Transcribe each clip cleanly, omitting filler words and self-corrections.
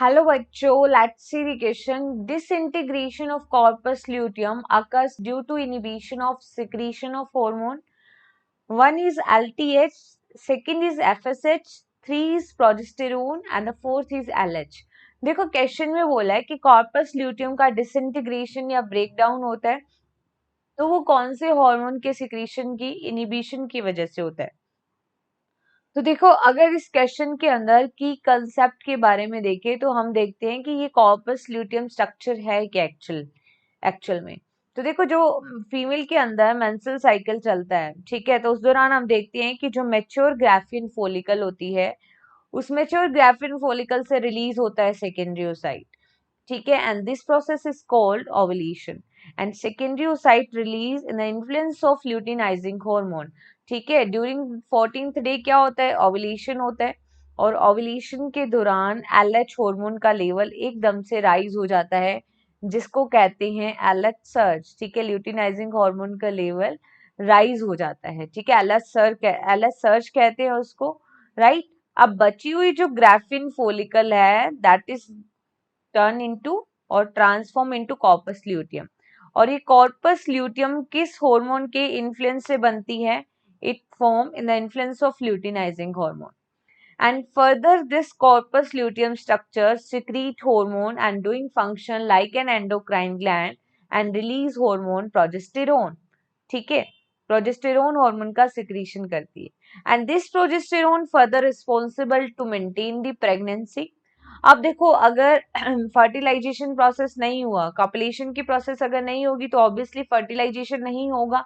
Hello बच्चों, let's see the question. Disintegration of corpus luteum occurs due to inhibition of secretion of hormone. One is LTH, second is FSH, three is progesterone and the fourth is LH. देखो question में बोला है कि corpus luteum का disintegration या breakdown होता है, तो वो कौन से हार्मोन के सिक्रीशन की इनिबिशन की वजह से होता है। तो देखो अगर इस क्वेश्चन के अंदर की कंसेप्ट के बारे में देखें तो हम देखते हैं कि ये कॉर्पस ल्यूटियम स्ट्रक्चर है क्या एक्चुअल में। तो देखो जो फीमेल के अंदर मेंस्ट्रुअल साइकिल चलता है, ठीक है, तो उस दौरान हम देखते हैं कि जो मैच्योर ग्राफिन फॉलिकल होती है, उस मैच्योर ग्राफिन फॉलिकल से रिलीज होता है सेकेंडरी ओसाइट, ठीक है, and this process is called ovulation and secondary oocyte release in the influence of luteinizing hormone, ठीक है। ड्यूरिंग 14th डे क्या होता है, ओवुलेशन होता है, और ओवुलेशन के दौरान एलएच हार्मोन का लेवल एकदम से राइज हो जाता है, जिसको कहते हैं एलएच सर्ज, ठीक है। ल्यूटिनाइजिंग हार्मोन का लेवल राइज हो जाता है, ठीक है, एलएच सर्ज कहते हैं उसको, राइट। अब बची हुई जो ग्राफिन फोलिकल है दैट इज टर्न इनटू और ट्रांसफॉर्म इनटू कॉर्पस ल्यूटियम, और ये कॉर्पस ल्यूटियम किस हार्मोन के इन्फ्लुएंस से बनती है, it form in the influence of luteinizing hormone, and further this corpus luteum structure secrete hormone and doing function like an endocrine gland and release hormone progesterone, ठीक है, progesterone hormone का secretion करती है and this progesterone further responsible to maintain the pregnancy. अब देखो अगर fertilisation process नहीं हुआ, कॉपुलेशन की प्रोसेस अगर नहीं होगी तो ऑब्वियसली फर्टिलाइजेशन नहीं होगा,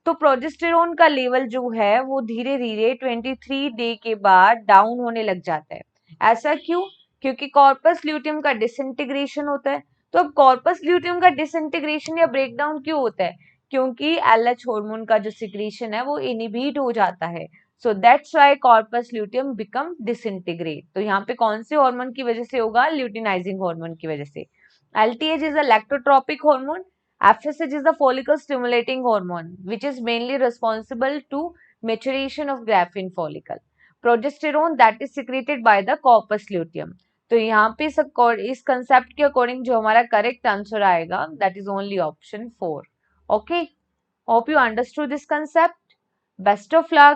तो प्रोजेस्टेरोन का लेवल जो है वो धीरे धीरे 23 डे के बाद डाउन होने लग जाता है। ऐसा क्यों? क्योंकि कॉर्पस ल्यूटियम का डिसइंटीग्रेशन होता है। तो अब कॉर्पस ल्यूटियम का डिसइंटीग्रेशन या ब्रेकडाउन क्यों होता है? क्योंकि एलएच हार्मोन का जो सिक्रीशन है वो इनहिबिट हो जाता है, so that's why corpus luteum become disintegrate. तो यहाँ पे कौन से हार्मोन की वजह से होगा? ल्यूटिनाइजिंग हार्मोन की वजह से। LTH is a lactotropic hormone. FSH is the follicle stimulating hormone, which is mainly responsible to maturation of graphene follicle. Progesterone that is secreted by the corpus luteum. तो यहाँ पे इस कंसेप्ट के according जो हमारा करेक्ट आंसर आएगा that is only option 4। Okay, hope you understood this concept. Best of luck.